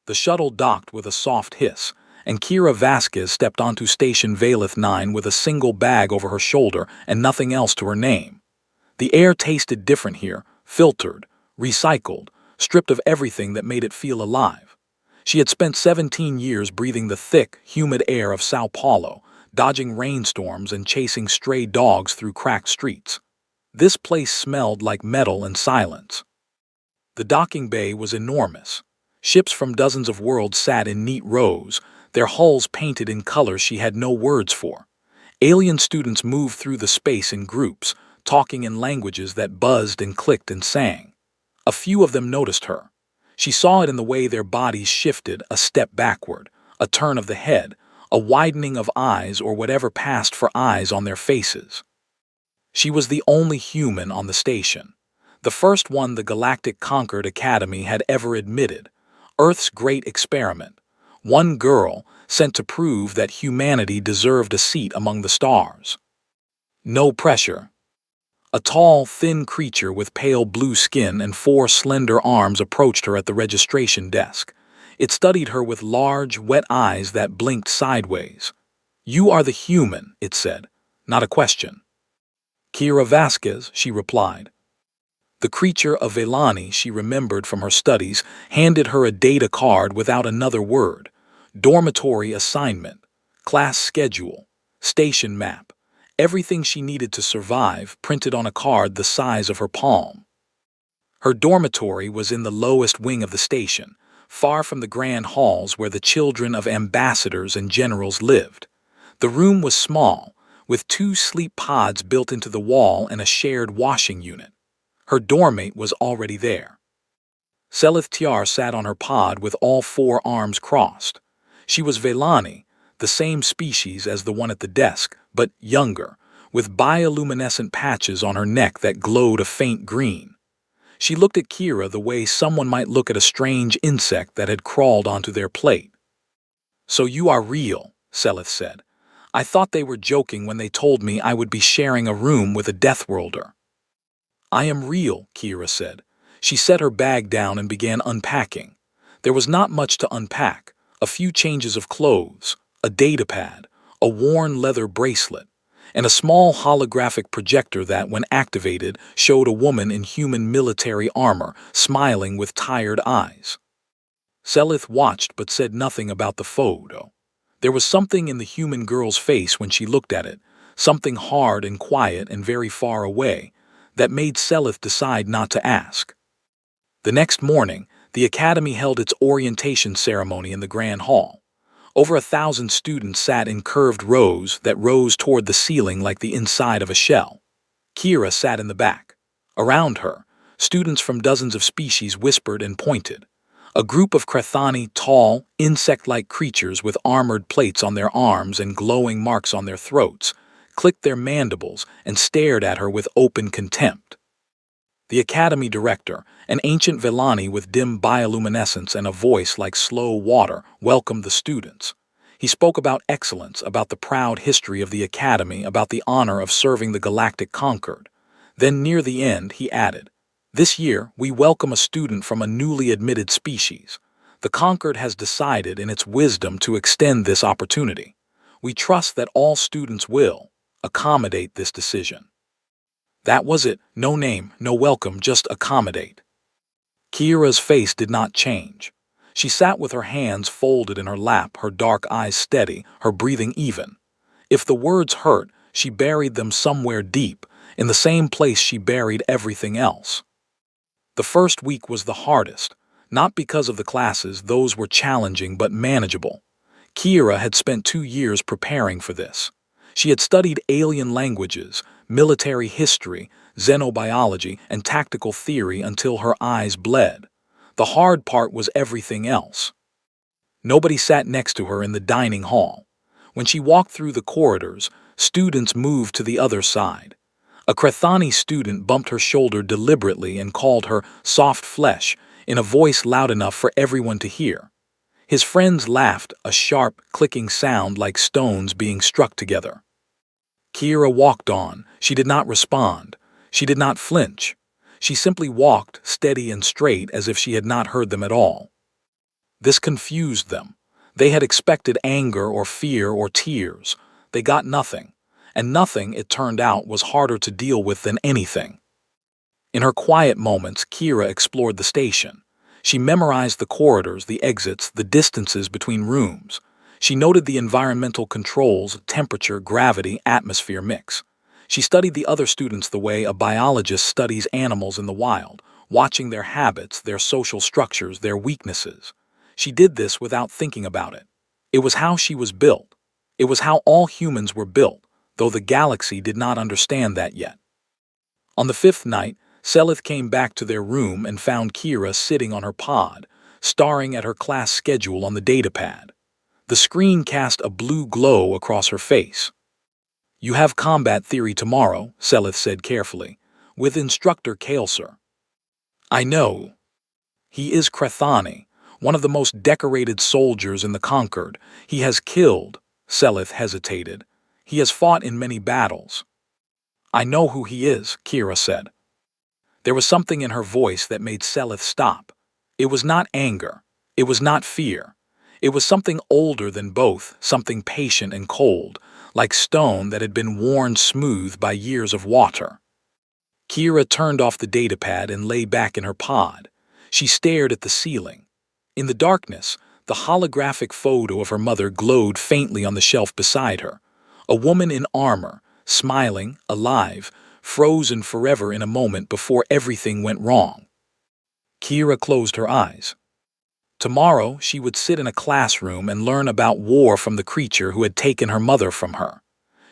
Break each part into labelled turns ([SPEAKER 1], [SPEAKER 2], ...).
[SPEAKER 1] The shuttle docked with a soft hiss, and Kira Vasquez stepped onto Station Valeth 9 with a single bag over her shoulder and nothing else to her name. The air tasted different here, filtered, recycled, stripped of everything that made it feel alive. She had spent 17 years breathing the thick, humid air of Sao Paulo, dodging rainstorms and chasing stray dogs through cracked streets. This place smelled like metal and silence. The docking bay was enormous. Ships from dozens of worlds sat in neat rows, their hulls painted in colors she had no words for. Alien students moved through the space in groups, talking in languages that buzzed and clicked and sang. A few of them noticed her. She saw it in the way their bodies shifted, a step backward, a turn of the head, a widening of eyes or whatever passed for eyes on their faces. She was the only human on the station. The first one the Galactic Concord Academy had ever admitted. Earth's great experiment. One girl sent to prove that humanity deserved a seat among the stars. No pressure. A tall, thin creature with pale blue skin and 4 slender arms approached her at the registration desk. It studied her with large, wet eyes that blinked sideways. "You are the human," it said, "not a question." "Kira Vasquez," she replied. The creature of Velani she remembered from her studies handed her a data card without another word. Dormitory assignment, class schedule, station map, everything she needed to survive printed on a card the size of her palm. Her dormitory was in the lowest wing of the station, far from the grand halls where the children of ambassadors and generals lived. The room was small, with 2 sleep pods built into the wall and a shared washing unit. Her doormate was already there. Selith Tiar sat on her pod with all 4 arms crossed. She was Velani, the same species as the one at the desk, but younger, with bioluminescent patches on her neck that glowed a faint green. She looked at Kira the way someone might look at a strange insect that had crawled onto their plate. "So you are real," Selith said. "I thought they were joking when they told me I would be sharing a room with a Deathworlder." "I am real," Kira said. She set her bag down and began unpacking. There was not much to unpack. A few changes of clothes, a datapad, a worn leather bracelet, and a small holographic projector that, when activated, showed a woman in human military armor, smiling with tired eyes. Selith watched but said nothing about the photo. There was something in the human girl's face when she looked at it, something hard and quiet and very far away, that made Selith decide not to ask. The next morning, the academy held its orientation ceremony in the Grand Hall. Over 1,000 students sat in curved rows that rose toward the ceiling like the inside of a shell. Kira sat in the back. Around her, students from dozens of species whispered and pointed. A group of Krathani, tall, insect-like creatures with armored plates on their arms and glowing marks on their throats, clicked their mandibles and stared at her with open contempt. The academy director, an ancient Velani with dim bioluminescence and a voice like slow water, welcomed the students. He spoke about excellence, about the proud history of the academy, about the honor of serving the Galactic Concord. Then near the end, he added, "This year, we welcome a student from a newly admitted species. The Concord has decided in its wisdom to extend this opportunity. We trust that all students will accommodate this decision." That was it. No name, no welcome, just accommodate. Kira's face did not change. She sat with her hands folded in her lap, her dark eyes steady, her breathing even. If the words hurt, she buried them somewhere deep, in the same place she buried everything else. The first week was the hardest, not because of the classes, those were challenging but manageable. Kira had spent 2 years preparing for this. She had studied alien languages, military history, xenobiology, and tactical theory until her eyes bled. The hard part was everything else. Nobody sat next to her in the dining hall. When she walked through the corridors, students moved to the other side. A Krathani student bumped her shoulder deliberately and called her soft flesh in a voice loud enough for everyone to hear. His friends laughed, a sharp, clicking sound like stones being struck together. Kira walked on. She did not respond. She did not flinch. She simply walked, steady and straight, as if she had not heard them at all. This confused them. They had expected anger or fear or tears. They got nothing. And nothing, it turned out, was harder to deal with than anything. In her quiet moments, Kira explored the station. She memorized the corridors, the exits, the distances between rooms. She noted the environmental controls, temperature, gravity, atmosphere mix. She studied the other students the way a biologist studies animals in the wild, watching their habits, their social structures, their weaknesses. She did this without thinking about it. It was how she was built. It was how all humans were built, though the galaxy did not understand that yet. On the fifth night, Selith came back to their room and found Kira sitting on her pod, staring at her class schedule on the datapad. The screen cast a blue glow across her face. "You have combat theory tomorrow," Selith said carefully, "with Instructor Kaelser." "I know. He is Krethani, one of the most decorated soldiers in the Conquered. He has killed," Selith hesitated. "He has fought in many battles." "I know who he is," Kira said. There was something in her voice that made Selith stop. It was not anger. It was not fear. It was something older than both, something patient and cold, like stone that had been worn smooth by years of water. Kira turned off the datapad and lay back in her pod. She stared at the ceiling. In the darkness, the holographic photo of her mother glowed faintly on the shelf beside her. A woman in armor, smiling, alive, frozen forever in a moment before everything went wrong. Kira closed her eyes. Tomorrow, she would sit in a classroom and learn about war from the creature who had taken her mother from her.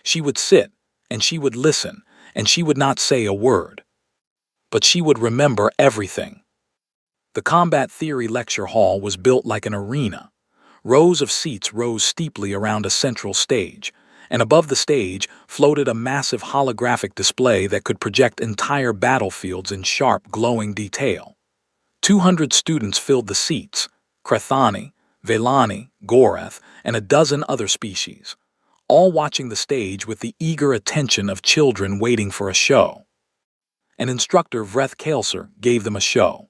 [SPEAKER 1] She would sit, and she would listen, and she would not say a word. But she would remember everything. The combat theory lecture hall was built like an arena. Rows of seats rose steeply around a central stage, and above the stage floated a massive holographic display that could project entire battlefields in sharp, glowing detail. 200 students filled the seats, Krethani, Velani, Gorath, and a dozen other species, all watching the stage with the eager attention of children waiting for a show. An instructor, Vreth Kaelser, gave them a show.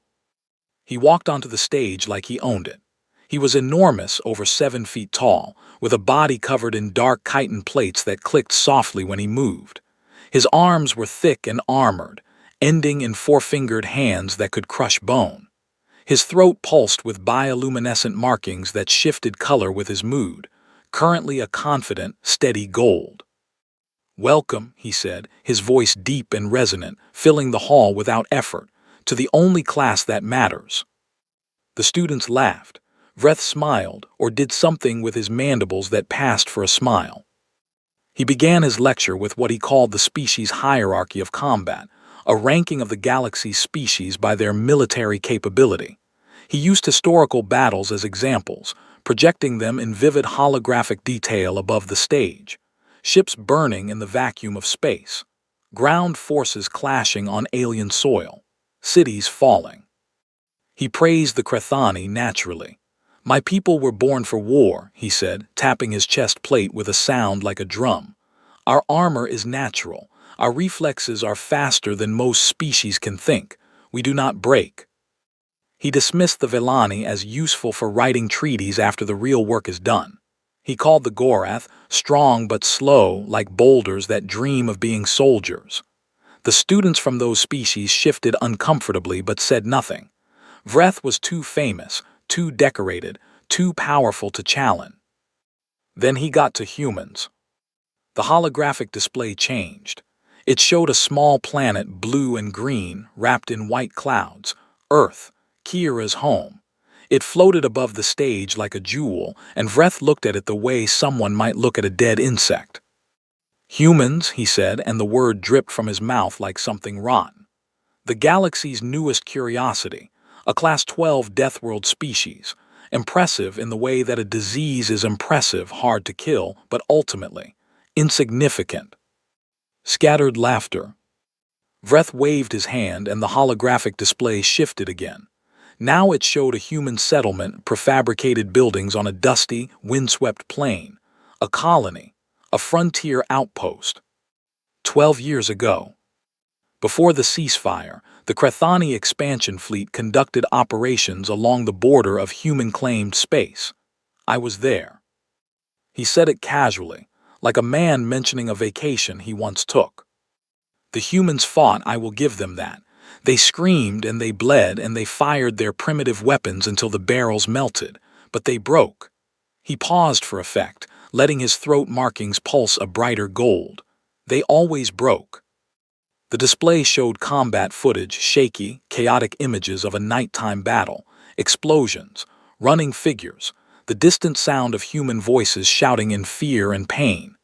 [SPEAKER 1] He walked onto the stage like he owned it. He was enormous, over 7 feet tall, with a body covered in dark chitin plates that clicked softly when he moved. His arms were thick and armored, ending in four-fingered hands that could crush bone. His throat pulsed with bioluminescent markings that shifted color with his mood, currently a confident, steady gold. "Welcome," he said, his voice deep and resonant, filling the hall without effort, "to the only class that matters." The students laughed. Vreth smiled, or did something with his mandibles that passed for a smile. He began his lecture with what he called the species hierarchy of combat, a ranking of the galaxy's species by their military capability. He used historical battles as examples, projecting them in vivid holographic detail above the stage. Ships burning in the vacuum of space. Ground forces clashing on alien soil. Cities falling. He praised the Krethani naturally. "My people were born for war," he said, tapping his chest plate with a sound like a drum. "Our armor is natural. Our reflexes are faster than most species can think. We do not break." He dismissed the Velani as useful for writing treaties after the real work is done. He called the Gorath strong but slow, like boulders that dream of being soldiers. The students from those species shifted uncomfortably but said nothing. Vreth was too famous, too decorated, too powerful to challenge. Then he got to humans. The holographic display changed. It showed a small planet, blue and green, wrapped in white clouds. Earth, Kira's home. It floated above the stage like a jewel, and Vreth looked at it the way someone might look at a dead insect. "Humans," he said, and the word dripped from his mouth like something rotten. "The galaxy's newest curiosity, a Class 12 Deathworld species. Impressive in the way that a disease is impressive, hard to kill, but ultimately insignificant." Scattered laughter. Vreth waved his hand and the holographic display shifted again. Now it showed a human settlement, prefabricated buildings on a dusty, windswept plain. A colony, a frontier outpost. 12 years ago. Before the ceasefire, The Crethani expansion fleet conducted operations along the border of human-claimed space. I was there. He said it casually, like a man mentioning a vacation he once took. The humans fought, I will give them that. They screamed and they bled and they fired their primitive weapons until the barrels melted, but they broke. He paused for effect, letting his throat markings pulse a brighter gold. They always broke. The display showed combat footage, shaky, chaotic images of a nighttime battle, explosions, running figures, the distant sound of human voices shouting in fear and pain.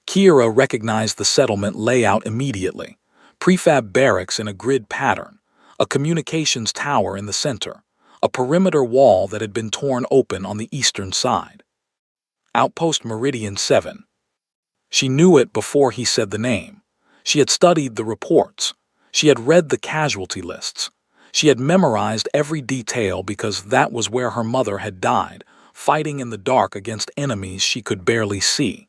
[SPEAKER 1] Kira recognized the settlement layout immediately. Prefab barracks in a grid pattern, a communications tower in the center, a perimeter wall that had been torn open on the eastern side. Outpost Meridian 7. She knew it before he said the name. She had studied the reports. She had read the casualty lists. She had memorized every detail because that was where her mother had died, fighting in the dark against enemies she could barely see.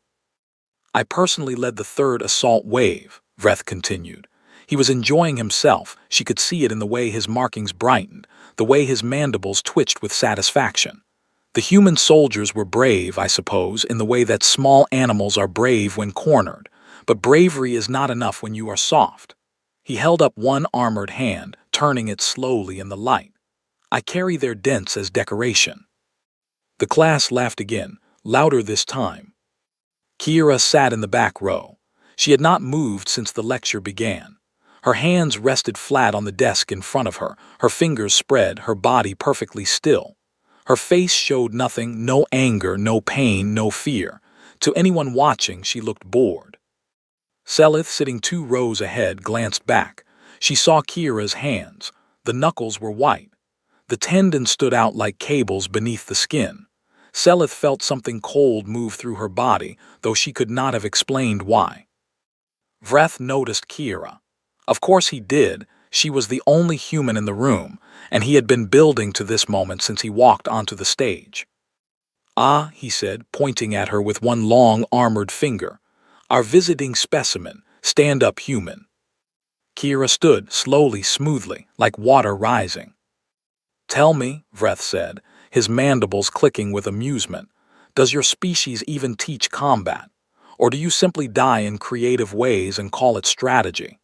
[SPEAKER 1] I personally led the third assault wave, Vreth continued. He was enjoying himself. She could see it in the way his markings brightened, the way his mandibles twitched with satisfaction. The human soldiers were brave, I suppose, in the way that small animals are brave when cornered, but bravery is not enough when you are soft. He held up one armored hand, turning it slowly in the light. I carry their dents as decoration. The class laughed again, louder this time. Kira sat in the back row. She had not moved since the lecture began. Her hands rested flat on the desk in front of her, her fingers spread, her body perfectly still. Her face showed nothing, no anger, no pain, no fear. To anyone watching, she looked bored. Selith, sitting 2 rows ahead, glanced back. She saw Kira's hands. The knuckles were white. The tendons stood out like cables beneath the skin. Selith felt something cold move through her body, though she could not have explained why. Vreth noticed Kira. Of course he did. She was the only human in the room, and he had been building to this moment since he walked onto the stage. "Ah," he said, pointing at her with one long armored finger. "Our visiting specimen, stand-up human." Kira stood, slowly, smoothly, like water rising. "Tell me," Vreth said, his mandibles clicking with amusement, "does your species even teach combat? Or do you simply die in creative ways and call it strategy?"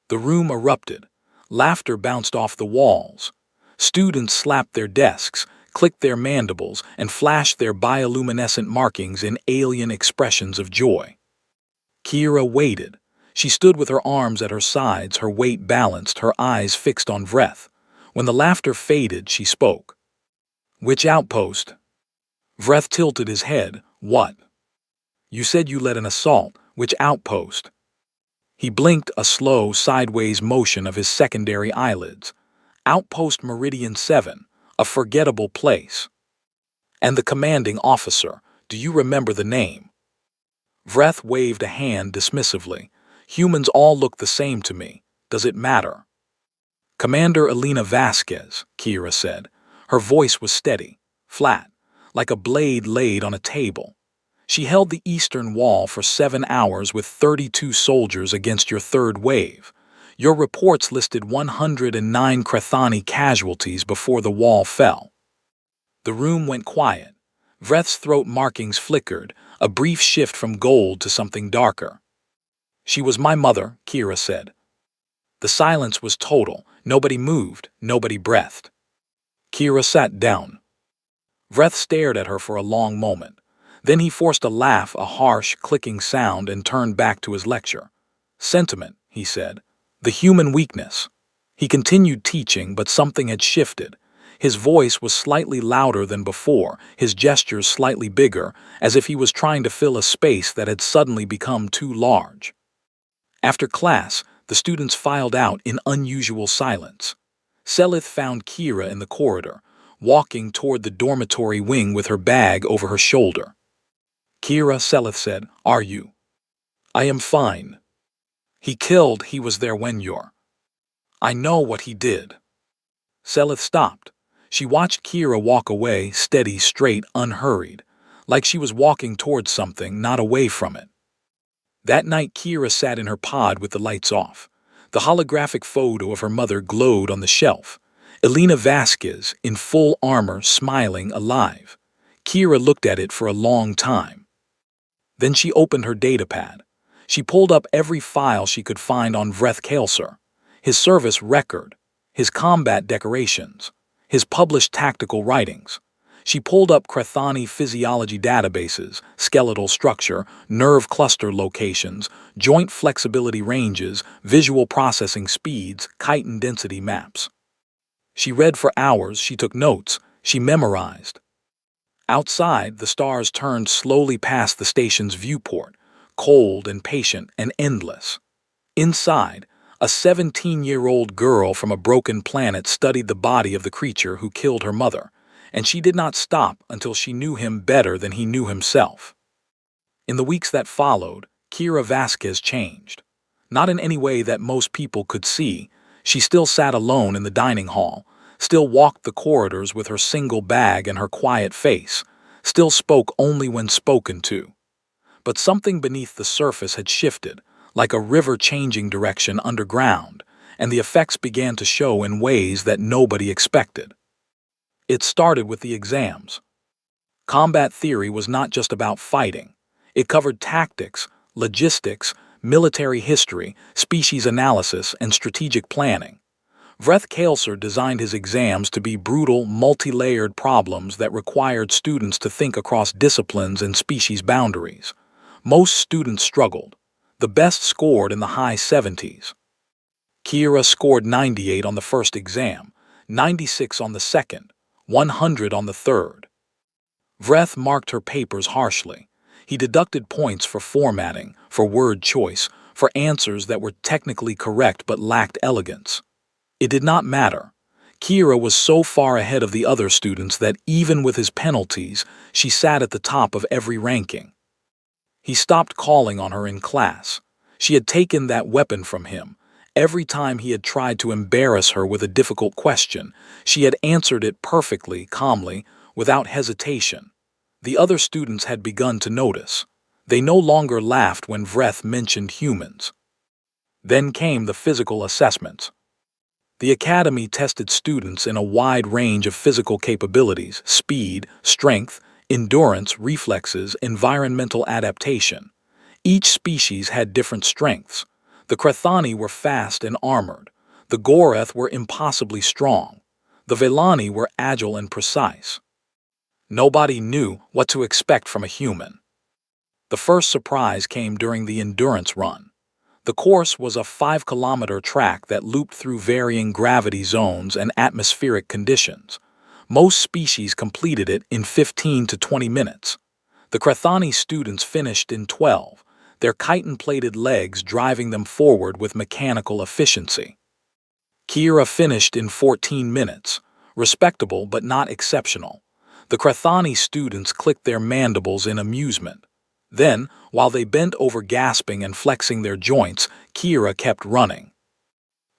[SPEAKER 1] The room erupted. Laughter bounced off the walls. Students slapped their desks, clicked their mandibles, and flashed their bioluminescent markings in alien expressions of joy. Kira waited. She stood with her arms at her sides, her weight balanced, her eyes fixed on Vreth. When the laughter faded, she spoke. "Which outpost?" Vreth tilted his head. "What?" "You said you led an assault. Which outpost?" He blinked, a slow, sideways motion of his secondary eyelids. "Outpost Meridian 7, a forgettable place." "And the commanding officer, do you remember the name?" Vreth waved a hand dismissively. "Humans all look the same to me. Does it matter?" "Commander Elena Vasquez," Kira said. Her voice was steady, flat, like a blade laid on a table. "She held the eastern wall for 7 hours with 32 soldiers against your third wave. Your reports listed 109 Crethani casualties before the wall fell." The room went quiet. Vreth's throat markings flickered, a brief shift from gold to something darker. "She was my mother," Kira said. The silence was total. Nobody moved, nobody breathed. Kira sat down. Vreth stared at her for a long moment. Then he forced a laugh, a harsh, clicking sound, and turned back to his lecture. "Sentiment," he said. "The human weakness." He continued teaching, but something had shifted. His voice was slightly louder than before, his gestures slightly bigger, as if he was trying to fill a space that had suddenly become too large. After class, the students filed out in unusual silence. Selith found Kira in the corridor, walking toward the dormitory wing with her bag over her shoulder. "Kira," Selith said, "are you?" "I am fine." He was there when you're." "I know what he did." Selith stopped. She watched Kira walk away, steady, straight, unhurried, like she was walking towards something, not away from it. That night Kira sat in her pod with the lights off. The holographic photo of her mother glowed on the shelf. Elena Vasquez, in full armor, smiling, alive. Kira looked at it for a long time. Then she opened her datapad. She pulled up every file she could find on Vreth Kaelsar, his service record, his combat decorations, his published tactical writings. She pulled up Krethani physiology databases, skeletal structure, nerve cluster locations, joint flexibility ranges, visual processing speeds, chitin density maps. She read for hours, she took notes, she memorized. Outside, the stars turned slowly past the station's viewport, cold and patient and endless. Inside, a 17-year-old girl from a broken planet studied the body of the creature who killed her mother, and she did not stop until she knew him better than he knew himself. In the weeks that followed, Kira Vasquez changed. Not in any way that most people could see. She still sat alone in the dining hall, still walked the corridors with her single bag and her quiet face, still spoke only when spoken to. But something beneath the surface had shifted, like a river changing direction underground, and the effects began to show in ways that nobody expected. It started with the exams. Combat theory was not just about fighting. It covered tactics, logistics, military history, species analysis, and strategic planning. Vreth Kaelsar designed his exams to be brutal, multi-layered problems that required students to think across disciplines and species boundaries. Most students struggled. The best scored in the high 70s. Kira scored 98 on the first exam, 96 on the second, 100 on the third. Vreth marked her papers harshly. He deducted points for formatting, for word choice, for answers that were technically correct but lacked elegance. It did not matter. Kira was so far ahead of the other students that even with his penalties, she sat at the top of every ranking. He stopped calling on her in class. She had taken that weapon from him. Every time he had tried to embarrass her with a difficult question, she had answered it perfectly, calmly, without hesitation. The other students had begun to notice. They no longer laughed when Vreth mentioned humans. Then came the physical assessments. The academy tested students in a wide range of physical capabilities: speed, strength, endurance, reflexes, environmental adaptation. Each species had different strengths. The Krethani were fast and armored. The Goreth were impossibly strong. The Velani were agile and precise. Nobody knew what to expect from a human. The first surprise came during the endurance run. The course was a 5-kilometer track that looped through varying gravity zones and atmospheric conditions. Most species completed it in 15 to 20 minutes. The Krethani students finished in 12, their chitin-plated legs driving them forward with mechanical efficiency. Kira finished in 14 minutes, respectable but not exceptional. The Krethani students clicked their mandibles in amusement. Then, while they bent over gasping and flexing their joints, Kira kept running.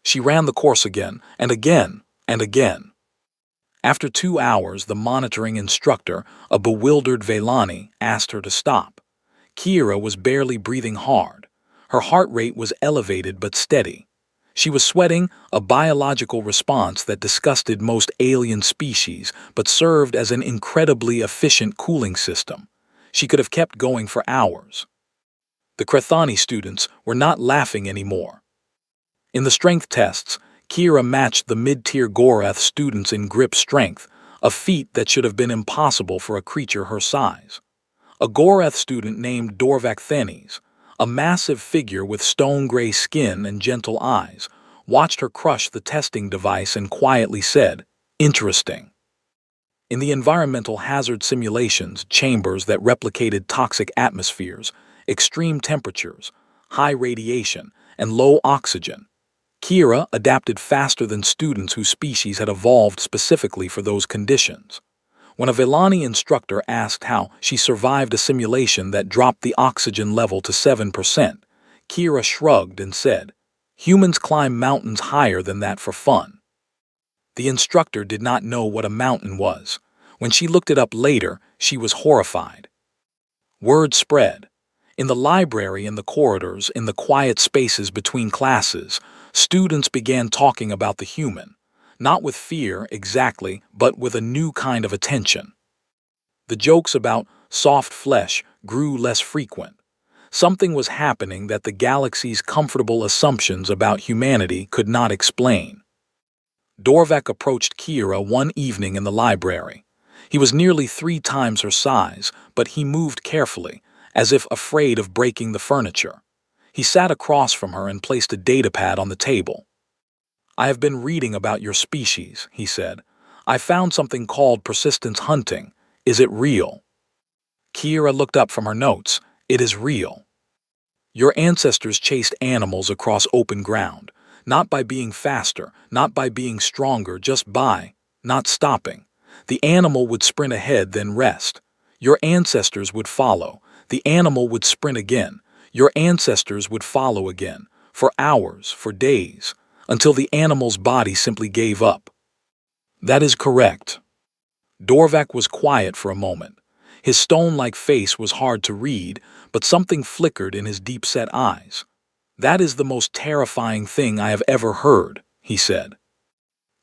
[SPEAKER 1] She ran the course again, and again, and again. After 2 hours, the monitoring instructor, a bewildered Velani, asked her to stop. Kira was barely breathing hard. Her heart rate was elevated but steady. She was sweating, a biological response that disgusted most alien species but served as an incredibly efficient cooling system. She could have kept going for hours. The Krethani students were not laughing anymore. In the strength tests, Kira matched the mid-tier Goreth students in grip strength, a feat that should have been impossible for a creature her size. A Goreth student named Dorvak Thenes, a massive figure with stone-gray skin and gentle eyes, watched her crush the testing device and quietly said, "Interesting." In the environmental hazard simulations, chambers that replicated toxic atmospheres, extreme temperatures, high radiation, and low oxygen, Kira adapted faster than students whose species had evolved specifically for those conditions. When a Velani instructor asked how she survived a simulation that dropped the oxygen level to 7%, Kira shrugged and said, "Humans climb mountains higher than that for fun." The instructor did not know what a mountain was. When she looked it up later, she was horrified. Word spread. In the library, in the corridors, in the quiet spaces between classes, Students began talking about the human, not with fear exactly, but with a new kind of attention. The jokes about soft flesh grew less frequent. Something was happening that the galaxy's comfortable assumptions about humanity could not explain. Dorvek approached Kira one evening in the library. He was nearly 3 times her size, but he moved carefully, as if afraid of breaking the furniture. He sat across from her and placed a datapad on the table. "I have been reading about your species," he said. "I found something called persistence hunting. Is it real?" Kira looked up from her notes. "It is real. Your ancestors chased animals across open ground, not by being faster, not by being stronger, just by not stopping. The animal would sprint ahead, then rest. Your ancestors would follow. The animal would sprint again. Your ancestors would follow again, for hours, for days, until the animal's body simply gave up." "That is correct." Dorvak was quiet for a moment. His stone-like face was hard to read, but something flickered in his deep-set eyes. "That is the most terrifying thing I have ever heard," he said.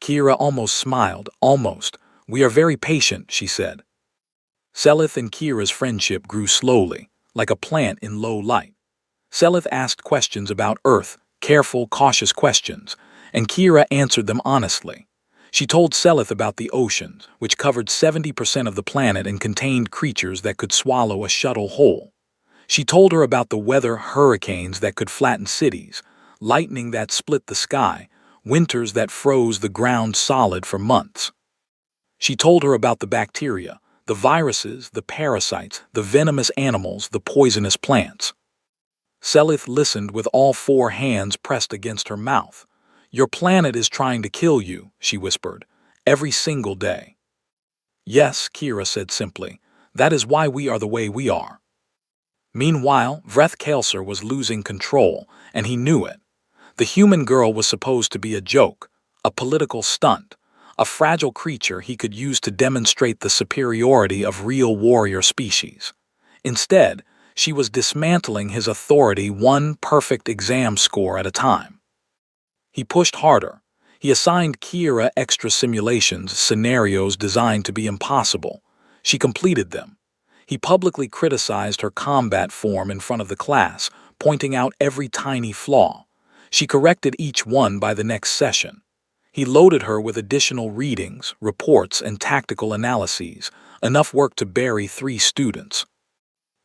[SPEAKER 1] Kira almost smiled, almost. "We are very patient," she said. Selith and Kira's friendship grew slowly, like a plant in low light. Selith asked questions about Earth, careful, cautious questions, and Kira answered them honestly. She told Selith about the oceans, which covered 70% of the planet and contained creatures that could swallow a shuttle whole. She told her about the weather, hurricanes that could flatten cities, lightning that split the sky, winters that froze the ground solid for months. She told her about the bacteria, the viruses, the parasites, the venomous animals, the poisonous plants. Selith listened with all 4 hands pressed against her mouth. "Your planet is trying to kill you," she whispered, "every single day." "Yes," Kira said simply, "that is why we are the way we are." Meanwhile, Vreth Kaelser was losing control, and he knew it. The human girl was supposed to be a joke, a political stunt, a fragile creature he could use to demonstrate the superiority of real warrior species. Instead, she was dismantling his authority one perfect exam score at a time. He pushed harder. He assigned Kira extra simulations, scenarios designed to be impossible. She completed them. He publicly criticized her combat form in front of the class, pointing out every tiny flaw. She corrected each one by the next session. He loaded her with additional readings, reports, and tactical analyses, enough work to bury 3 students.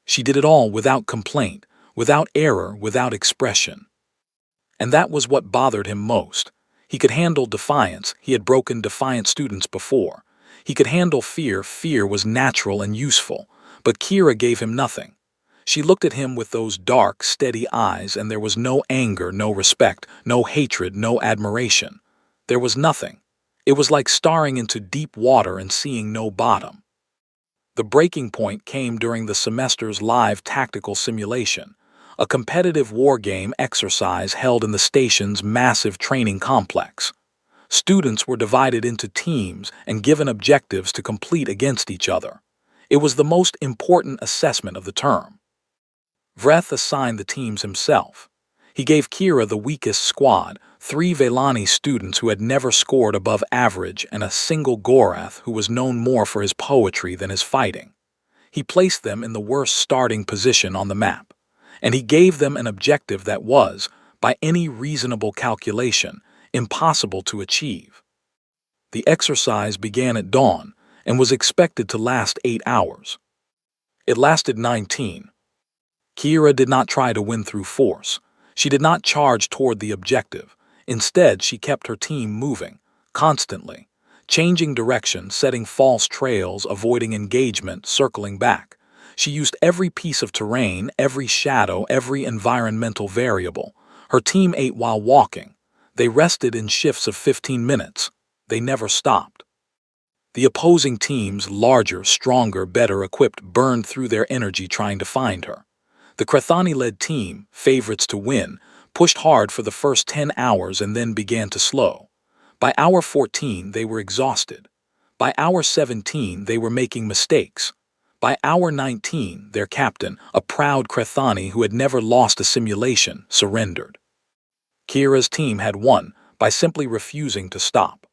[SPEAKER 1] She did it all without complaint, without error, without expression. And that was what bothered him most. He could handle defiance. He had broken defiant students before. He could handle fear. Fear was natural and useful. But Kira gave him nothing. She looked at him with those dark, steady eyes, and there was no anger, no respect, no hatred, no admiration. There was nothing. It was like staring into deep water and seeing no bottom. The breaking point came during the semester's live tactical simulation, a competitive wargame exercise held in the station's massive training complex. Students were divided into teams and given objectives to complete against each other. It was the most important assessment of the term. Vreth assigned the teams himself. He gave Kira the weakest squad, 3 Velani students who had never scored above average and a single Gorath who was known more for his poetry than his fighting. He placed them in the worst starting position on the map, and he gave them an objective that was, by any reasonable calculation, impossible to achieve. The exercise began at dawn and was expected to last 8 hours. It lasted 19. Kira did not try to win through force. She did not charge toward the objective. Instead, she kept her team moving, constantly, changing direction, setting false trails, avoiding engagement, circling back. She used every piece of terrain, every shadow, every environmental variable. Her team ate while walking. They rested in shifts of 15 minutes. They never stopped. The opposing teams, larger, stronger, better equipped, burned through their energy trying to find her. The Krathani-led team, favorites to win, pushed hard for the first 10 hours and then began to slow. By hour 14, they were exhausted. By hour 17, they were making mistakes. By hour 19, their captain, a proud Krathani who had never lost a simulation, surrendered. Kira's team had won by simply refusing to stop.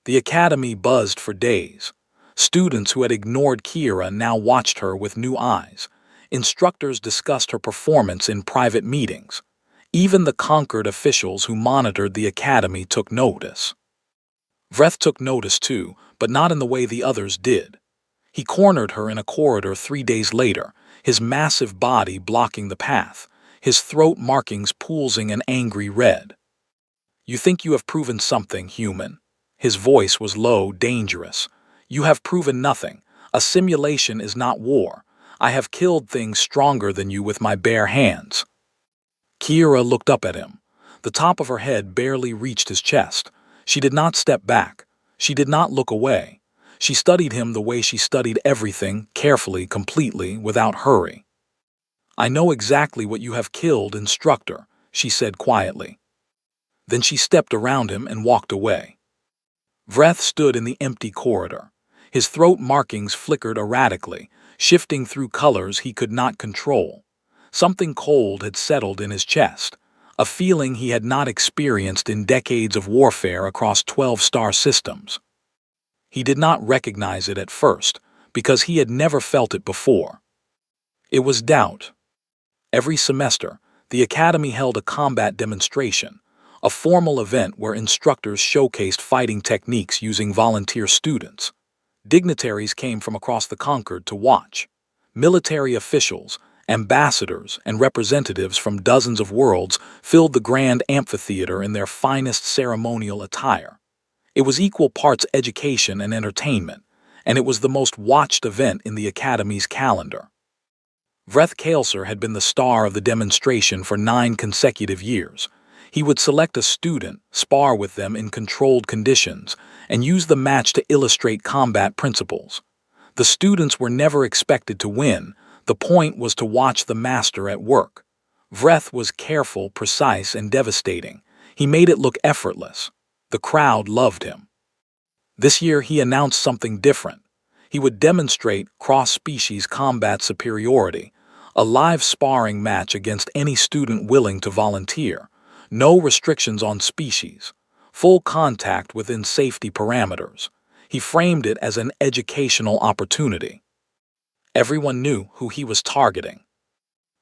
[SPEAKER 1] The academy buzzed for days. Students who had ignored Kira now watched her with new eyes. Instructors discussed her performance in private meetings. Even the conquered officials who monitored the academy took notice. Vreth took notice too, but not in the way the others did. He cornered her in a corridor 3 days later, his massive body blocking the path, his throat markings pulsing an angry red. "You think you have proven something, human?" His voice was low, dangerous. "You have proven nothing. A simulation is not war. I have killed things stronger than you with my bare hands." Kira looked up at him. The top of her head barely reached his chest. She did not step back. She did not look away. She studied him the way she studied everything, carefully, completely, without hurry. "I know exactly what you have killed, instructor," she said quietly. Then she stepped around him and walked away. Vreth stood in the empty corridor. His throat markings flickered erratically, shifting through colors he could not control. Something cold had settled in his chest, a feeling he had not experienced in decades of warfare across 12 star systems. He did not recognize it at first, because he had never felt it before. It was doubt. Every semester, the Academy held a combat demonstration, a formal event where instructors showcased fighting techniques using volunteer students. Dignitaries came from across the Concord to watch. Military officials, ambassadors, and representatives from dozens of worlds filled the grand amphitheater in their finest ceremonial attire. It was equal parts education and entertainment, and it was the most watched event in the Academy's calendar. Vreth Kaelser had been the star of the demonstration for 9 consecutive years. He would select a student, spar with them in controlled conditions, and use the match to illustrate combat principles. The students were never expected to win. The point was to watch the master at work. Vreth was careful, precise, and devastating. He made it look effortless. The crowd loved him. This year he announced something different. He would demonstrate cross-species combat superiority, a live sparring match against any student willing to volunteer. No restrictions on species. Full contact within safety parameters. He framed it as an educational opportunity. Everyone knew who he was targeting.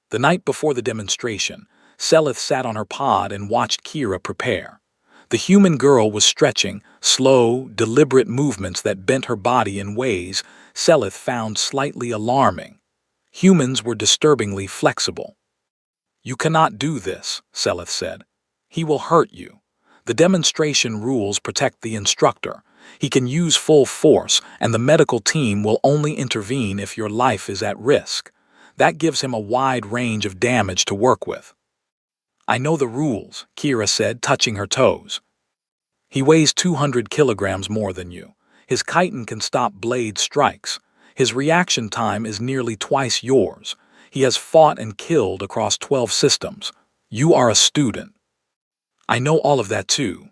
[SPEAKER 1] The night before the demonstration, Selith sat on her pod and watched Kira prepare. The human girl was stretching, slow, deliberate movements that bent her body in ways Selith found slightly alarming. Humans were disturbingly flexible. "You cannot do this," Selith said. "He will hurt you. The demonstration rules protect the instructor. He can use full force, and the medical team will only intervene if your life is at risk. That gives him a wide range of damage to work with." "I know the rules," Kira said, touching her toes. "He weighs 200 kilograms more than you. His chitin can stop blade strikes. His reaction time is nearly twice yours. He has fought and killed across 12 systems. You are a student." "I know all of that too."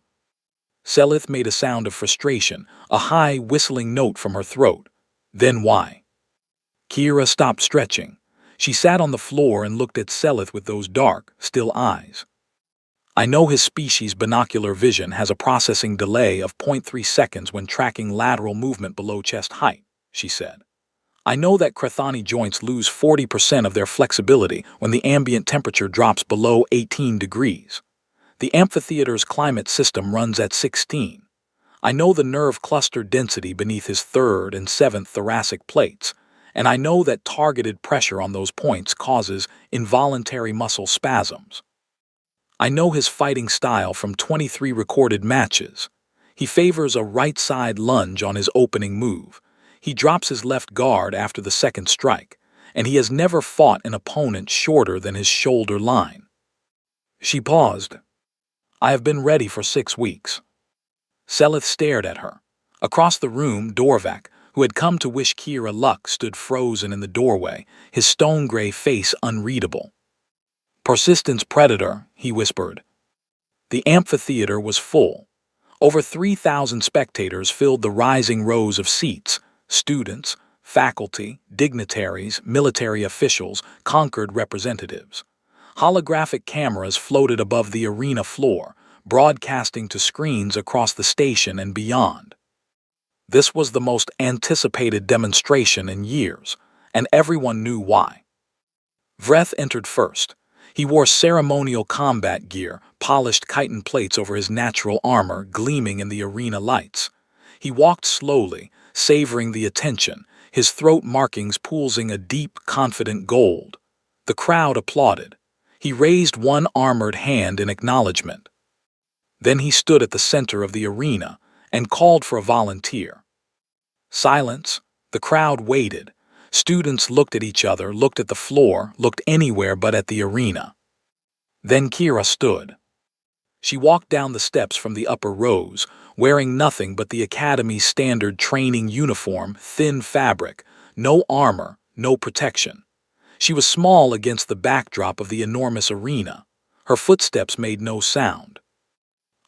[SPEAKER 1] Selith made a sound of frustration, a high, whistling note from her throat. "Then why?" Kira stopped stretching. She sat on the floor and looked at Selith with those dark, still eyes. "I know his species' binocular vision has a processing delay of 0.3 seconds when tracking lateral movement below chest height," she said. "I know that Crethani joints lose 40% of their flexibility when the ambient temperature drops below 18 degrees. The amphitheater's climate system runs at 16. I know the nerve cluster density beneath his 3rd and 7th thoracic plates, and I know that targeted pressure on those points causes involuntary muscle spasms. I know his fighting style from 23 recorded matches. He favors a right-side lunge on his opening move. He drops his left guard after the second strike, and he has never fought an opponent shorter than his shoulder line." She paused. "I have been ready for 6 weeks." Selith stared at her. Across the room, Dorvac, who had come to wish Kira luck, stood frozen in the doorway, his stone-gray face unreadable. "Persistence predator," he whispered. The amphitheater was full. Over 3,000 spectators filled the rising rows of seats. Students, faculty, dignitaries, military officials, conquered representatives. Holographic cameras floated above the arena floor, broadcasting to screens across the station and beyond. This was the most anticipated demonstration in years, and everyone knew why. Vreth entered first. He wore ceremonial combat gear, polished chitin plates over his natural armor gleaming in the arena lights. He walked slowly, savoring the attention, his throat markings pooling a deep, confident gold. The crowd applauded. He raised one armored hand in acknowledgement. Then he stood at the center of the arena and called for a volunteer. Silence. The crowd waited. Students looked at each other, looked at the floor, looked anywhere but at the arena. Then Kira stood. She walked down the steps from the upper rows, wearing nothing but the Academy's standard training uniform, thin fabric, no armor, no protection. She was small against the backdrop of the enormous arena. Her footsteps made no sound.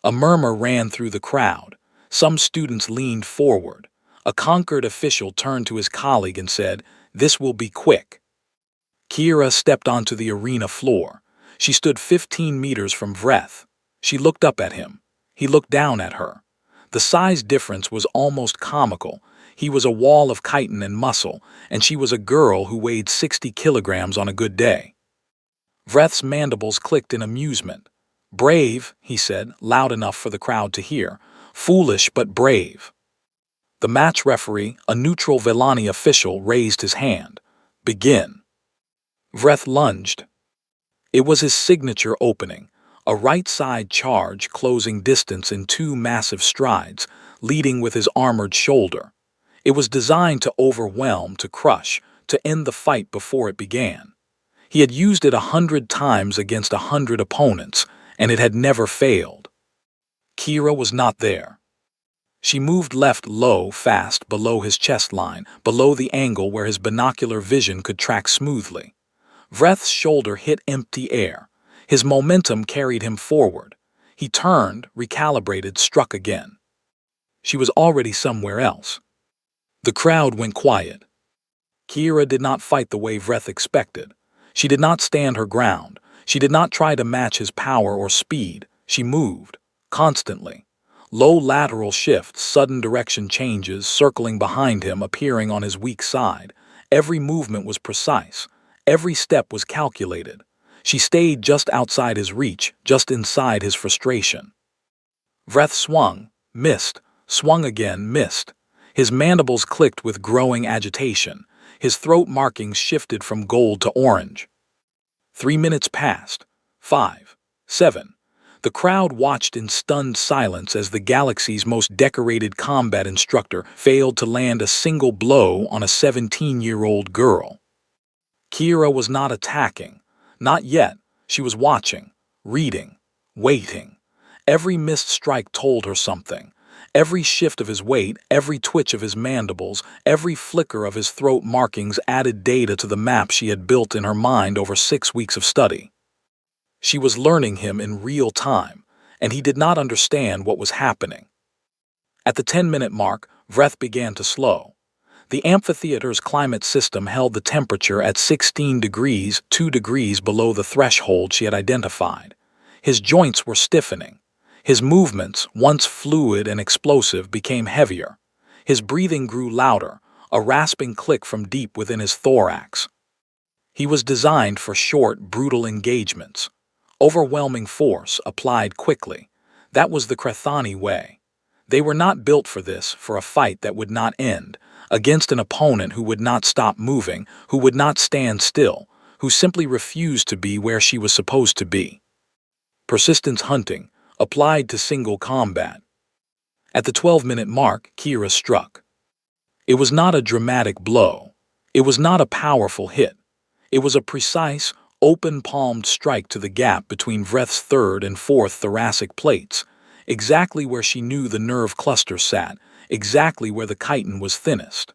[SPEAKER 1] A murmur ran through the crowd. Some students leaned forward. A conquered official turned to his colleague and said, "This will be quick." Kira stepped onto the arena floor. She stood 15 meters from Vreth. She looked up at him. He looked down at her. The size difference was almost comical. He was a wall of chitin and muscle, and she was a girl who weighed 60 kilograms on a good day. Vreth's mandibles clicked in amusement. "Brave," he said, loud enough for the crowd to hear. "Foolish but brave." The match referee, a neutral Vellani official, raised his hand. "Begin." Vreth lunged. It was his signature opening, a right-side charge closing distance in 2 massive strides, leading with his armored shoulder. It was designed to overwhelm, to crush, to end the fight before it began. He had used it 100 times against 100 opponents, and it had never failed. Kira was not there. She moved left low, fast, below his chest line, below the angle where his binocular vision could track smoothly. Vreth's shoulder hit empty air. His momentum carried him forward. He turned, recalibrated, struck again. She was already somewhere else. The crowd went quiet. Kira did not fight the way Vreth expected. She did not stand her ground. She did not try to match his power or speed. She moved, constantly. Low lateral shifts, sudden direction changes, circling behind him, appearing on his weak side. Every movement was precise. Every step was calculated. She stayed just outside his reach, just inside his frustration. Vreth swung, missed, swung again, missed. His mandibles clicked with growing agitation. His throat markings shifted from gold to orange. 3 minutes passed. 5, 7. The crowd watched in stunned silence as the galaxy's most decorated combat instructor failed to land a single blow on a 17-year-old girl. Kira was not attacking. Not yet. She was watching, reading, waiting. Every missed strike told her something. Every shift of his weight, every twitch of his mandibles, every flicker of his throat markings added data to the map she had built in her mind over 6 weeks of study. She was learning him in real time, and he did not understand what was happening. At the 10-minute mark, Vreth began to slow. The amphitheater's climate system held the temperature at 16 degrees, 2 degrees below the threshold she had identified. His joints were stiffening. His movements, once fluid and explosive, became heavier. His breathing grew louder, a rasping click from deep within his thorax. He was designed for short, brutal engagements. Overwhelming force, applied quickly. That was the Crethani way. They were not built for this, for a fight that would not end, against an opponent who would not stop moving, who would not stand still, who simply refused to be where she was supposed to be. Persistence hunting, applied to single combat. At the 12-minute mark, Kira struck. It was not a dramatic blow. It was not a powerful hit. It was a precise, open-palmed strike to the gap between Vreth's 3rd and 4th thoracic plates, exactly where she knew the nerve cluster sat, exactly where the chitin was thinnest.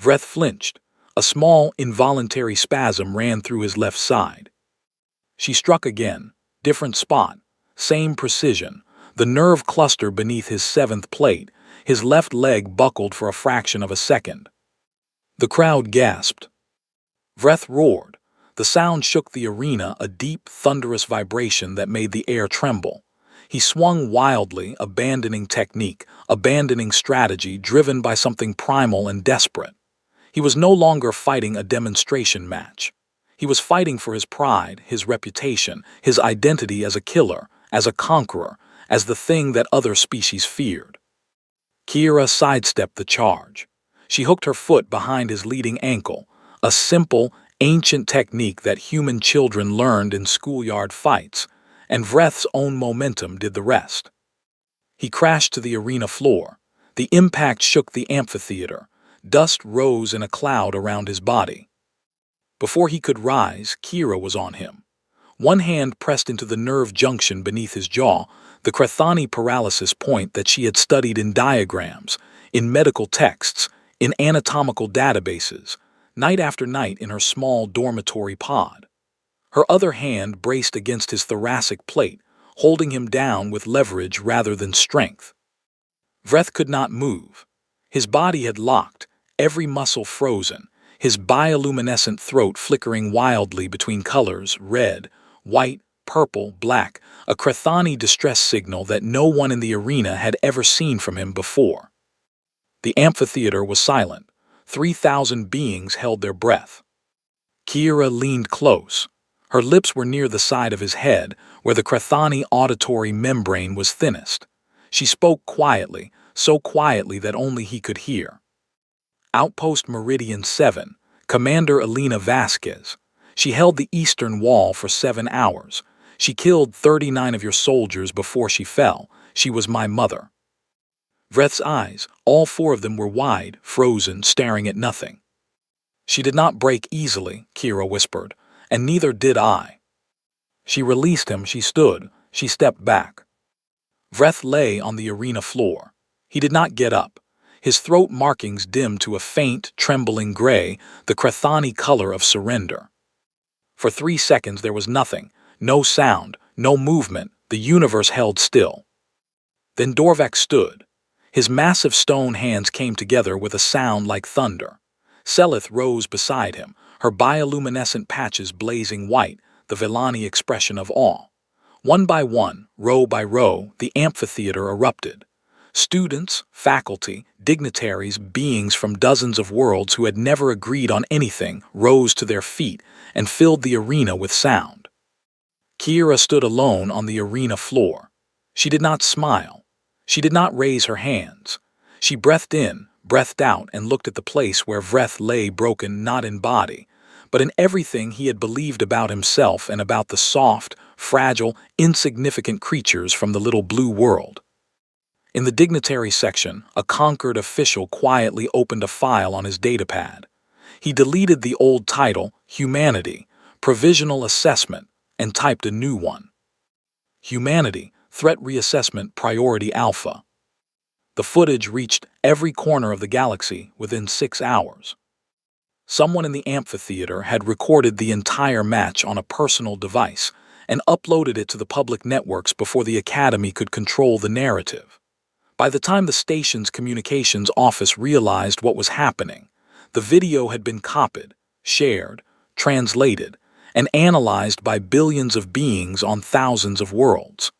[SPEAKER 1] Vreth flinched. A small, involuntary spasm ran through his left side. She struck again, different spot, same precision, the nerve cluster beneath his 7th plate. His left leg buckled for a fraction of a second. The crowd gasped. Vreth roared. The The sound shook the arena, a deep, thunderous vibration that made the air tremble. He swung wildly, abandoning technique, abandoning strategy, driven by something primal and desperate. He was no longer fighting a demonstration match. He was fighting for his pride, his reputation, his identity as a killer, as a conqueror, as the thing that other species feared. Kira sidestepped the charge. She hooked her foot behind his leading ankle, a simple, ancient technique that human children learned in schoolyard fights, and Vreth's own momentum did the rest. He crashed to the arena floor. The impact shook the amphitheater. Dust rose in a cloud around his body. Before he could rise, Kira was on him. One hand pressed into the nerve junction beneath his jaw, the Crethani paralysis point that she had studied in diagrams, in medical texts, in anatomical databases, night after night in her small dormitory pod. Her other hand braced against his thoracic plate, holding him down with leverage rather than strength. Vreth could not move. His body had locked, every muscle frozen, his bioluminescent throat flickering wildly between colors, red, white, purple, black, a Crethani distress signal that no one in the arena had ever seen from him before. The amphitheater was silent. 3,000 beings held their breath. Kira leaned close. Her lips were near the side of his head, where the Crethani auditory membrane was thinnest. She spoke quietly, so quietly that only he could hear. Outpost Meridian 7, Commander Elena Vasquez. She held the eastern wall for 7 hours. She killed 39 of your soldiers before she fell. She was my mother. Vreth's eyes, all 4 of them were wide, frozen, staring at nothing. She did not break easily, Kira whispered, and neither did I. She released him, she stood, she stepped back. Vreth lay on the arena floor. He did not get up. His throat markings dimmed to a faint, trembling gray, the Crethani color of surrender. For 3 seconds there was nothing, no sound, no movement, the universe held still. Then Dorvac stood. His massive stone hands came together with a sound like thunder. Selith rose beside him, her bioluminescent patches blazing white, the Vellani expression of awe. One by one, row by row, the amphitheater erupted. Students, faculty, dignitaries, beings from dozens of worlds who had never agreed on anything rose to their feet and filled the arena with sound. Kira stood alone on the arena floor. She did not smile. She did not raise her hands. She breathed in, breathed out, and looked at the place where Vreth lay broken not in body, but in everything he had believed about himself and about the soft, fragile, insignificant creatures from the little blue world. In the dignitary section, a conquered official quietly opened a file on his datapad. He deleted the old title, Humanity, Provisional Assessment, and typed a new one. Humanity, Threat Reassessment Priority Alpha. The footage reached every corner of the galaxy within 6 hours. Someone in the amphitheater had recorded the entire match on a personal device and uploaded it to the public networks before the Academy could control the narrative. By the time the station's communications office realized what was happening, the video had been copied, shared, translated, and analyzed by billions of beings on thousands of worlds.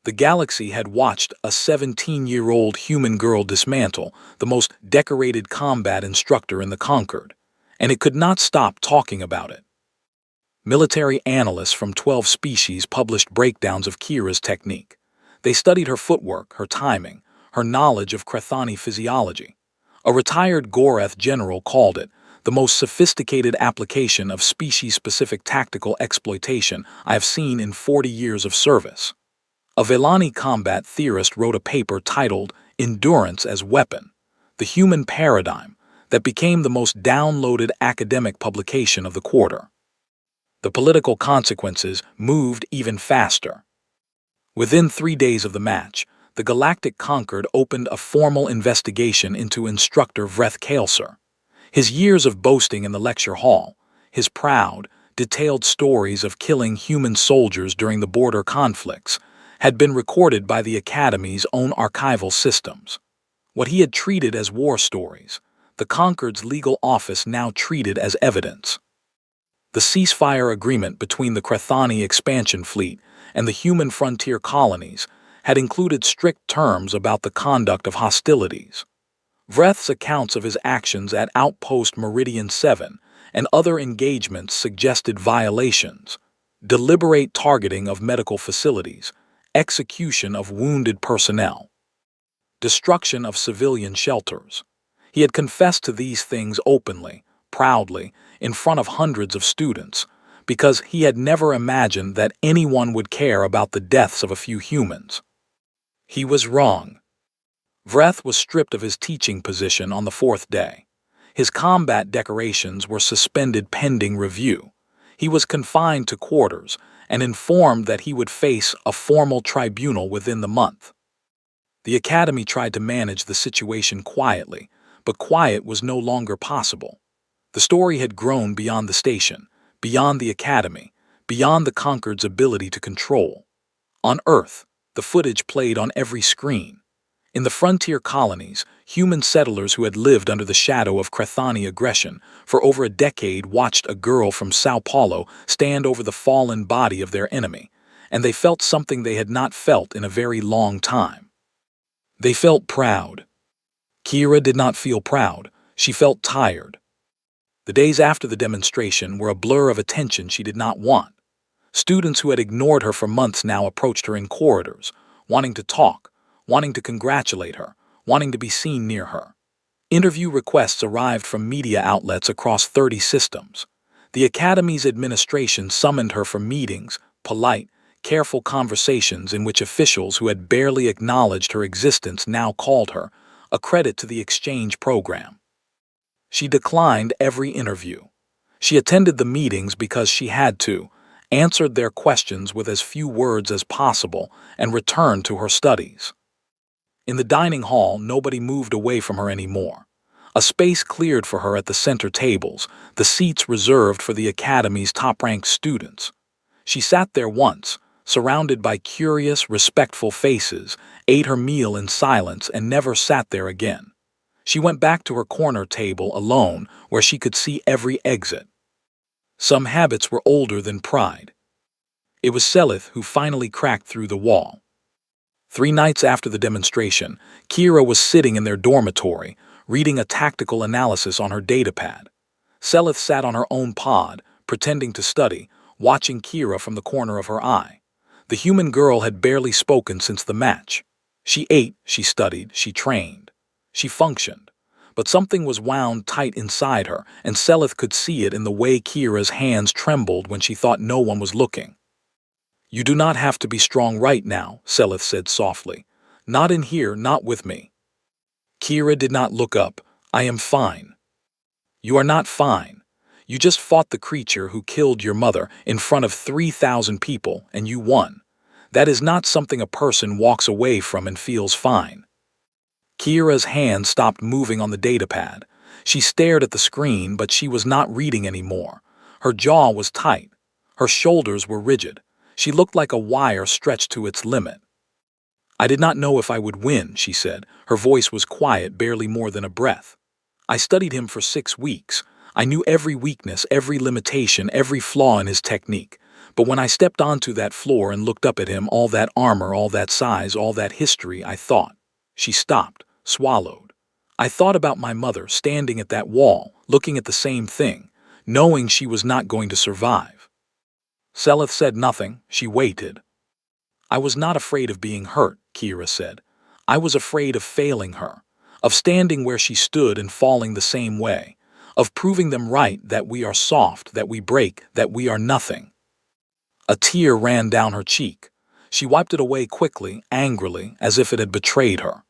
[SPEAKER 1] The galaxy had watched a 17-year-old human girl dismantle the most decorated combat instructor in the Conquered, and it could not stop talking about it. Military analysts from 12 species published breakdowns of Kira's technique. They studied her footwork, her timing, her knowledge of Crethani physiology. A retired Goreth general called it the most sophisticated application of species-specific tactical exploitation I have seen in 40 years of service. A Vellani combat theorist wrote a paper titled Endurance as Weapon, the Human Paradigm, that became the most downloaded academic publication of the quarter. The political consequences moved even faster. Within 3 days of the match, the Galactic Conquered opened a formal investigation into instructor Vreth Kaelser. His years of boasting in the lecture hall, his proud, detailed stories of killing human soldiers during the border conflicts, had been recorded by the Academy's own archival systems. What he had treated as war stories, the Conquered's legal office now treated as evidence. The ceasefire agreement between the Crethani expansion fleet and the human frontier colonies had included strict terms about the conduct of hostilities. Vreth's accounts of his actions at Outpost Meridian 7 and other engagements suggested violations: deliberate targeting of medical facilities, execution of wounded personnel, destruction of civilian shelters. He had confessed to these things openly, proudly, in front of hundreds of students, because he had never imagined that anyone would care about the deaths of a few humans. He was wrong. Vreth was stripped of his teaching position on the fourth day. His combat decorations were suspended pending review. He was confined to quarters and informed that he would face a formal tribunal within the month. The Academy tried to manage the situation quietly, but quiet was no longer possible. The story had grown beyond the station, beyond the Academy, beyond the Concord's ability to control. On Earth, the footage played on every screen. In the frontier colonies, human settlers who had lived under the shadow of Crethani aggression for over a decade watched a girl from Sao Paulo stand over the fallen body of their enemy, and they felt something they had not felt in a very long time. They felt proud. Kira did not feel proud. She felt tired. The days after the demonstration were a blur of attention she did not want. Students who had ignored her for months now approached her in corridors, wanting to talk, wanting to congratulate her, wanting to be seen near her. Interview requests arrived from media outlets across 30 systems. The Academy's administration summoned her for meetings, polite, careful conversations in which officials who had barely acknowledged her existence now called her, a credit to the exchange program. She declined every interview. She attended the meetings because she had to, answered their questions with as few words as possible, and returned to her studies. In the dining hall, nobody moved away from her anymore. A space cleared for her at the center tables, the seats reserved for the Academy's top-ranked students. She sat there once, surrounded by curious, respectful faces, ate her meal in silence, and never sat there again. She went back to her corner table alone, where she could see every exit. Some habits were older than pride. It was Selith who finally cracked through the wall. 3 nights after the demonstration, Kira was sitting in their dormitory, reading a tactical analysis on her datapad. Selith sat on her own pod, pretending to study, watching Kira from the corner of her eye. The human girl had barely spoken since the match. She ate, she studied, she trained. She functioned. But something was wound tight inside her, and Selith could see it in the way Kira's hands trembled when she thought no one was looking. "You do not have to be strong right now," Selith said softly. "Not in here, not with me." Kira did not look up. "I am fine." "You are not fine. You just fought the creature who killed your mother in front of 3,000 people, and you won. That is not something a person walks away from and feels fine." Kira's hand stopped moving on the datapad. She stared at the screen, but she was not reading anymore. Her jaw was tight. Her shoulders were rigid. She looked like a wire stretched to its limit. "I did not know if I would win," she said. Her voice was quiet, barely more than a breath. "I studied him for 6 weeks. I knew every weakness, every limitation, every flaw in his technique. But when I stepped onto that floor and looked up at him, all that armor, all that size, all that history, I thought." She stopped, swallowed. "I thought about my mother standing at that wall, looking at the same thing, knowing she was not going to survive." Selith said nothing. She waited. "I was not afraid of being hurt," Kira said. "I was afraid of failing her, of standing where she stood and falling the same way, of proving them right that we are soft, that we break, that we are nothing." A tear ran down her cheek. She wiped it away quickly, angrily, as if it had betrayed her.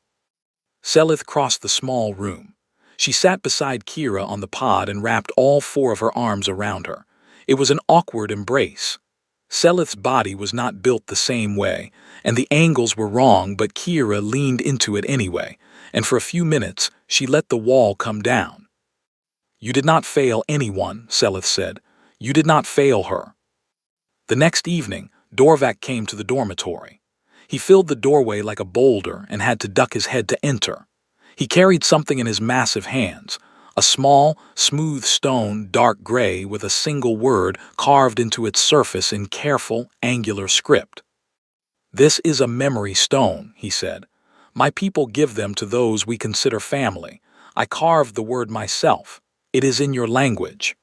[SPEAKER 1] Selith crossed the small room. She sat beside Kira on the pod and wrapped all 4 of her arms around her. It was an awkward embrace. Selith's body was not built the same way, and the angles were wrong, but Kira leaned into it anyway, and for a few minutes she let the wall come down. "You did not fail anyone," Selith said. "You did not fail her." The next evening, Dorvac came to the dormitory. He filled the doorway like a boulder and had to duck his head to enter. He carried something in his massive hands, A small, smooth stone, dark gray, with a single word carved into its surface in careful, angular script. "This is a memory stone," he said. "My people give them to those we consider family. I carved the word myself. It is in your language."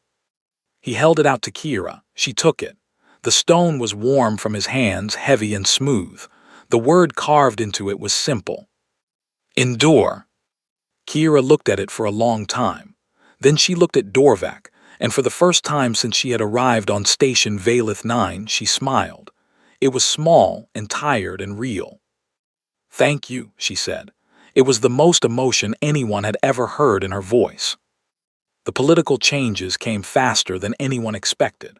[SPEAKER 1] He held it out to Kira. She took it. The stone was warm from his hands, heavy and smooth. The word carved into it was simple: endure. Kira looked at it for a long time. Then she looked at Dorvac, and for the first time since she had arrived on Station Valith 9, she smiled. It was small and tired and real. "Thank you," she said. It was the most emotion anyone had ever heard in her voice. The political changes came faster than anyone expected.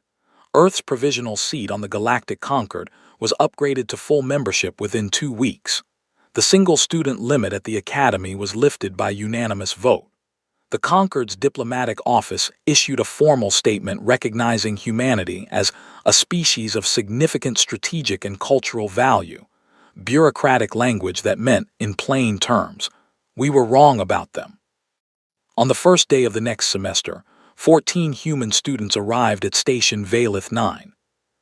[SPEAKER 1] Earth's provisional seat on the Galactic Concord was upgraded to full membership within 2 weeks. The single-student limit at the Academy was lifted by unanimous vote. The Concord's diplomatic office issued a formal statement recognizing humanity as a species of significant strategic and cultural value. Bureaucratic language that meant, in plain terms, we were wrong about them. On the first day of the next semester, 14 human students arrived at Station Valith 9.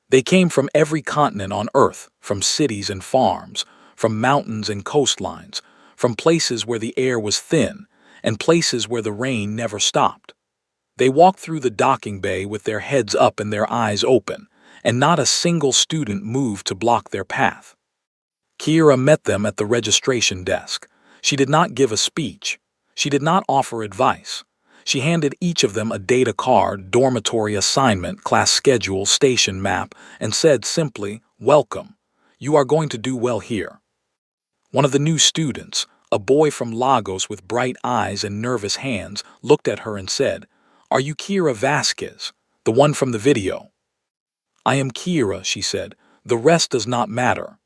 [SPEAKER 1] They came from every continent on Earth, from cities and farms, from mountains and coastlines, from places where the air was thin, and places where the rain never stopped. They walked through the docking bay with their heads up and their eyes open, and not a single student moved to block their path. Kira met them at the registration desk. She did not give a speech. She did not offer advice. She handed each of them a data card, dormitory assignment, class schedule, station map, and said simply, "Welcome. You are going to do well here." One of the new students, a boy from Lagos with bright eyes and nervous hands, looked at her and said, "Are you Kira Vasquez, the one from the video?" "I am Kira," she said. "The rest does not matter."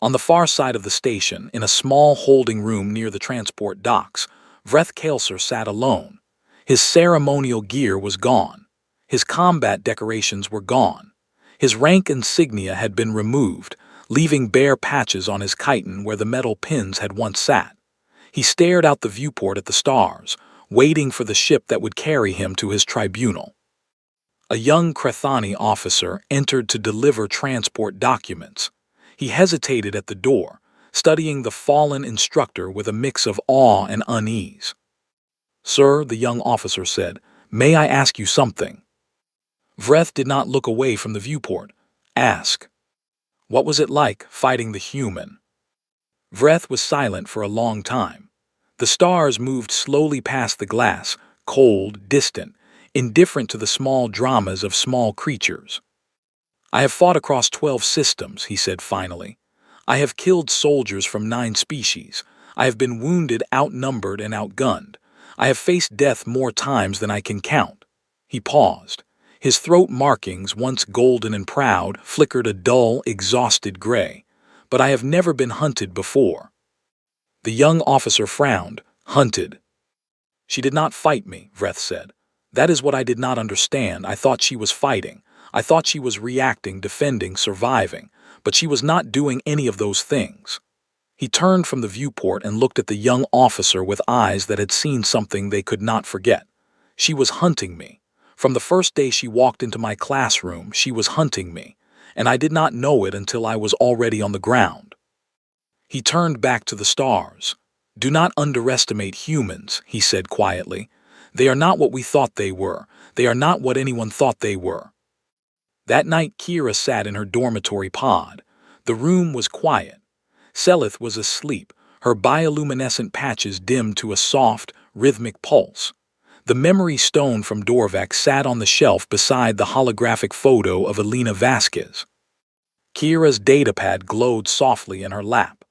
[SPEAKER 1] On the far side of the station, in a small holding room near the transport docks, Vreth Kaelser sat alone. His ceremonial gear was gone. His combat decorations were gone. His rank insignia had been removed, leaving bare patches on his chiton where the metal pins had once sat. He stared out the viewport at the stars, waiting for the ship that would carry him to his tribunal. A young Krethani officer entered to deliver transport documents. He hesitated at the door, studying the fallen instructor with a mix of awe and unease. "Sir," the young officer said, "may I ask you something?" Vreth did not look away from the viewport. "Ask." "What was it like, fighting the human?" Vreth was silent for a long time. The stars moved slowly past the glass, cold, distant, indifferent to the small dramas of small creatures. "I have fought across 12 systems," he said finally. "I have killed soldiers from 9 species. I have been wounded, outnumbered, and outgunned. I have faced death more times than I can count." He paused. His throat markings, once golden and proud, flickered a dull, exhausted gray. "But I have never been hunted before." The young officer frowned. "Hunted?" "She did not fight me," Vreth said. "That is what I did not understand. I thought she was fighting. I thought she was reacting, defending, surviving, but she was not doing any of those things." He turned from the viewport and looked at the young officer with eyes that had seen something they could not forget. "She was hunting me. From the first day she walked into my classroom, she was hunting me, and I did not know it until I was already on the ground." He turned back to the stars. "Do not underestimate humans," he said quietly. "They are not what we thought they were. They are not what anyone thought they were." That night Kira sat in her dormitory pod. The room was quiet. Selith was asleep, her bioluminescent patches dimmed to a soft, rhythmic pulse. The memory stone from Dorvac sat on the shelf beside the holographic photo of Elena Vasquez. Kira's datapad glowed softly in her lap.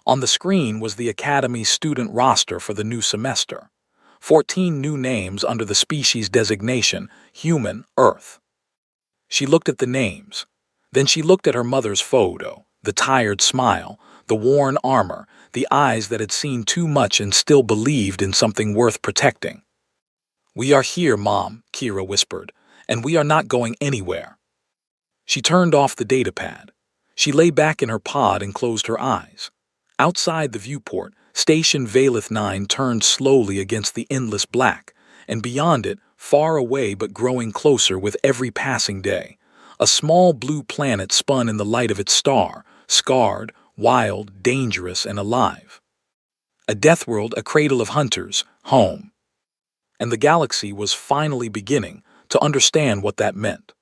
[SPEAKER 1] On the screen was the Academy's student roster for the new semester. 14 new names under the species designation, Human, Earth. She looked at the names. Then she looked at her mother's photo, the tired smile, the worn armor, the eyes that had seen too much and still believed in something worth protecting. "We are here, Mom," Kira whispered, "and we are not going anywhere." She turned off the datapad. She lay back in her pod and closed her eyes. Outside the viewport, Station Valith 9 turned slowly against the endless black, and beyond it, far away but growing closer with every passing day, a small blue planet spun in the light of its star, scarred, wild, dangerous, and alive. A Deathworld, a cradle of hunters, home. And the galaxy was finally beginning to understand what that meant.